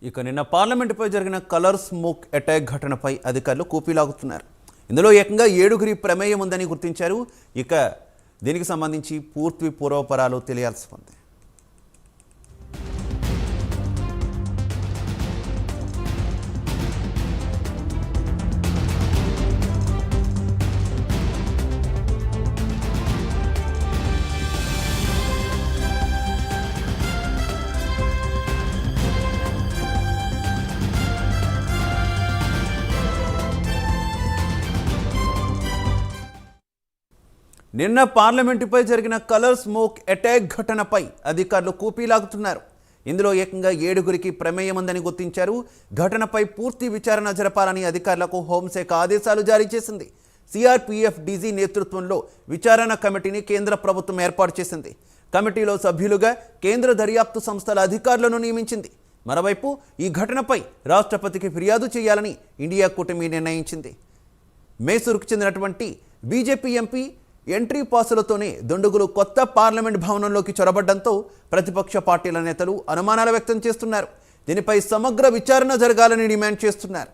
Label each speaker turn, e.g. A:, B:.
A: ఇక నిన్న పార్లమెంటుపై జరిగిన కలర్ స్మోక్ అటాక్ ఘటనపై అధికారులు కూపీలాగుతున్నారు. ఇందులో ఏకంగా 7గురి ప్రమేయం ఉందని గుర్తించారు. ఇక దీనికి సంబంధించి పూర్తి పూర్వపరాలు తెలియాల్సి ఉంది. నిన్న పార్లమెంటుపై జరిగిన కలర్ స్మోక్ అటాక్ ఘటనపై అధికారులు కూపీలాగుతున్నారు. ఇందులో ఏకంగా 7గురికి ప్రమేయం ఉందని గుర్తించారు. ఘటనపై పూర్తి విచారణ జరపాలని అధికారులకు హోంశాఖ ఆదేశాలు జారీ చేసింది. సిఆర్పీఎఫ్ డీజీ నేతృత్వంలో విచారణ కమిటీని కేంద్ర ప్రభుత్వం ఏర్పాటు చేసింది. కమిటీలో సభ్యులుగా కేంద్ర దర్యాప్తు సంస్థల అధికారులను నియమించింది. మరోవైపు ఈ ఘటనపై రాష్ట్రపతికి ఫిర్యాదు చేయాలని ఇండియా కూటమి నిర్ణయించింది. మైసూరుకు చెందినటువంటి బీజేపీ ఎంపీ ఎంట్రీ పాసులతోనే దుండగులు కొత్త పార్లమెంట్ భవనంలోకి చొరబడ్డంతో ప్రతిపక్ష పార్టీల నేతలు అనుమానాలు వ్యక్తం చేస్తున్నారు. దీనిపై సమగ్ర విచారణ జరగాలని డిమాండ్ చేస్తున్నారు.